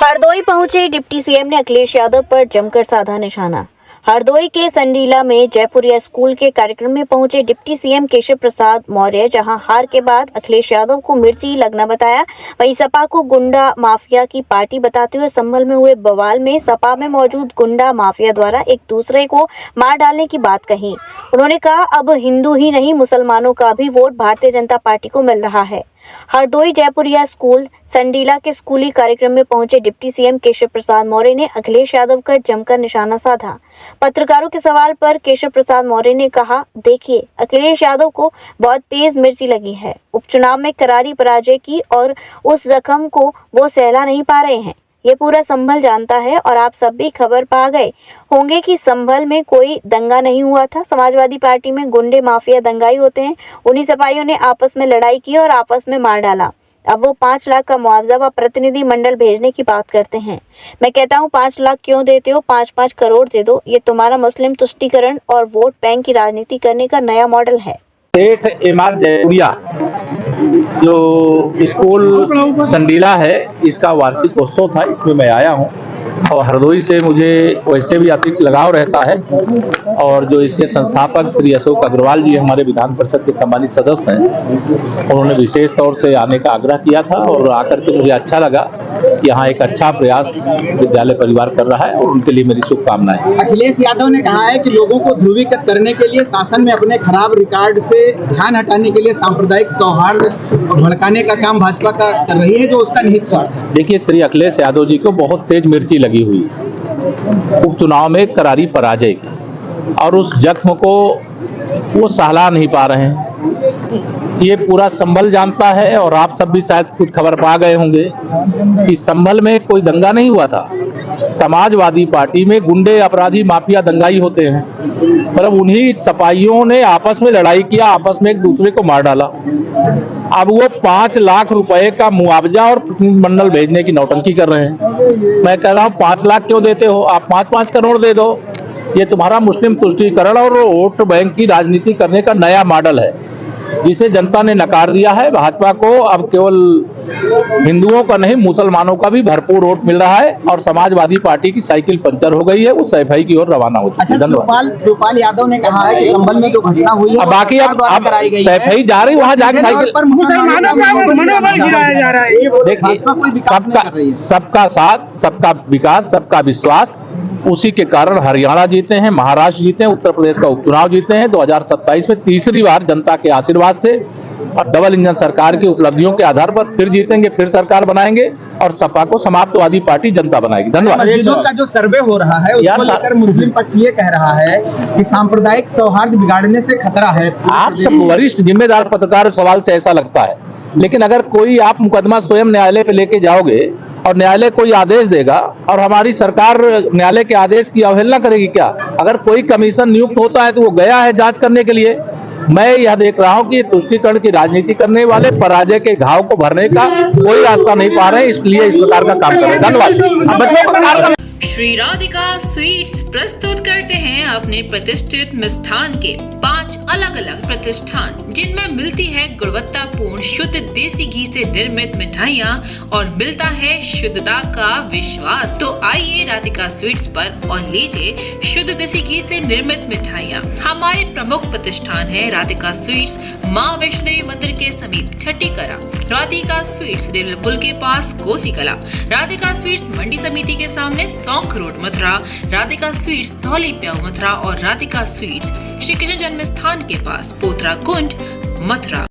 हरदोई पहुंचे deputy CM ने अखिलेश यादव पर जमकर साधा निशाना। हरदोई के संडीला में जयपुरिया स्कूल के कार्यक्रम में पहुंचे डिप्टी सीएम केशव प्रसाद मौर्य जहां हार के बाद अखिलेश यादव को मिर्ची लगना बताया, वहीं सपा को गुंडा माफिया की पार्टी बताते हुए संभल में हुए बवाल में सपा में मौजूद गुंडा माफिया द्वारा एक दूसरे को मार डालने की बात कही। उन्होंने कहा, अब हिंदू ही नहीं मुसलमानों का भी वोट भारतीय जनता पार्टी को मिल रहा है। हरदोई जयपुरिया स्कूल संडीला के स्कूली कार्यक्रम में पहुंचे डिप्टी सीएम केशव प्रसाद मौर्य ने अखिलेश यादव का जमकर निशाना साधा। पत्रकारों के सवाल पर केशव प्रसाद मौर्य ने कहा, देखिए, अखिलेश यादव को बहुत तेज मिर्ची लगी है। उपचुनाव में करारी पराजय की और उस जख्म को वो सहला नहीं पा रहे हैं। ये पूरा संभल जानता है और आप सब भी खबर पा गए होंगे कि संभल में कोई दंगा नहीं हुआ था। समाजवादी पार्टी में गुंडे माफिया दंगाई होते हैं। उन्हीं सिपाहियों ने आपस में लड़ाई की और आपस में मार डाला। अब वो 5 लाख का मुआवजा व प्रतिनिधि मंडल भेजने की बात करते हैं। मैं कहता हूँ 5 लाख क्यों देते हो, 5-5 करोड़ दे दो। ये तुम्हारा मुस्लिम तुष्टीकरण और वोट बैंक की राजनीति करने का नया मॉडल है। सेठ एमआर जयपुरिया जो स्कूल संडीला है, इसका वार्षिक उत्सव था, इसमें मैं आया हूँ और हरदोई से मुझे वैसे भी अतिरिक्त लगाव रहता है। और जो इसके संस्थापक श्री अशोक अग्रवाल जी हमारे विधान परिषद के सम्मानित सदस्य हैं, उन्होंने विशेष तौर से आने का आग्रह किया था और आकर के मुझे अच्छा लगा कि यहाँ एक अच्छा प्रयास विद्यालय परिवार कर रहा है और उनके लिए मेरी शुभकामनाएं। अखिलेश यादव ने कहा है कि लोगों को ध्रुवीकृत करने के लिए, शासन में अपने खराब रिकॉर्ड से ध्यान हटाने के लिए सांप्रदायिक सौहार्द भड़काने का काम भाजपा का कर रही है, जो उसका निहित स्वार्थ है। देखिए, श्री अखिलेश यादव जी को बहुत तेज मिर्ची लगी हुई है उपचुनाव में करारी पराजय की, और उस जख्म को वो सहला नहीं पा रहे हैं। ये पूरा संभल जानता है और आप सब भी शायद कुछ खबर पा गए होंगे कि संभल में कोई दंगा नहीं हुआ था। समाजवादी पार्टी में गुंडे अपराधी माफिया दंगाई होते हैं, पर उन्हीं सिपाहियों ने आपस में लड़ाई किया, आपस में एक दूसरे को मार डाला। अब वो 5 लाख रुपए का मुआवजा और प्रतिनिधि मंडल भेजने की नौटंकी कर रहे हैं। मैं कह रहा हूँ 5 लाख क्यों देते हो, आप 5-5 करोड़ दे दो। ये तुम्हारा मुस्लिम तुष्टीकरण और वोट बैंक की राजनीति करने का नया मॉडल है, जिसे जनता ने नकार दिया है। भाजपा को अब केवल हिंदुओं का नहीं, मुसलमानों का भी भरपूर वोट मिल रहा है और समाजवादी पार्टी की साइकिल पंचर हो गई है, वो सैफई की ओर रवाना हो चुकी है। धन्यवाद। शिवपाल यादव ने कहा है कि संभल में जो घटना हुई है, बाकी अब सैफई जा रही, वहां जाके साइकिल मुसलमानों का मनोबल गिराया जा रहा है। देखिए, सबका साथ, सबका विकास, सबका विश्वास, उसी के कारण हरियाणा जीते हैं, महाराष्ट्र जीते हैं, उत्तर प्रदेश का उपचुनाव जीते हैं 2027 में तीसरी बार जनता के आशीर्वाद से, और डबल इंजन सरकार की उपलब्धियों के आधार पर फिर जीतेंगे, फिर सरकार बनाएंगे और सपा को समाप्तवादी पार्टी जनता बनाएगी। धन्यवाद। मस्जिदों का जो सर्वे हो रहा है उसको लेकर मुस्लिम पक्ष ये कह रहा है कि सांप्रदायिक सौहार्द बिगाड़ने से खतरा है। आप सब वरिष्ठ जिम्मेदार पत्रकार सवाल से ऐसा लगता है, लेकिन अगर कोई आप मुकदमा स्वयं न्यायालय पे लेके जाओगे और न्यायालय कोई आदेश देगा और हमारी सरकार न्यायालय के आदेश की अवहेलना करेगी क्या? अगर कोई कमीशन नियुक्त होता है तो वो गया है जांच करने के लिए। मैं यह देख रहा हूं कि तुष्टीकरण की राजनीति करने वाले पराजय के घाव को भरने का कोई रास्ता नहीं पा रहे हैं, इसलिए इस प्रकार का काम कर रहे हैं। धन्यवाद। श्री राधिका स्वीट्स प्रस्तुत करते हैं अपने प्रतिष्ठित मिष्ठान के 5 अलग अलग प्रतिष्ठान, जिनमें मिलती है गुणवत्तापूर्ण शुद्ध देसी घी से निर्मित मिठाइयाँ और मिलता है शुद्धता का विश्वास। तो आइए राधिका स्वीट्स पर और लीजिए शुद्ध देसी घी से निर्मित मिठाइयाँ। हमारे प्रमुख प्रतिष्ठान है राधिका स्वीट्स, माँ वैष्णो देवी मंदिर के समीप छठी कला, राधिका स्वीट्स रेलवे पुल के पास कोसी कला, राधिका स्वीट्स मंडी समिति के सामने सौंख रोड मथुरा, राधिका स्वीट्स धौली प्याऊ मथुरा और राधिका स्वीट्स श्री कृष्ण जन्म स्थान के पास पोथरा कुंड मथुरा।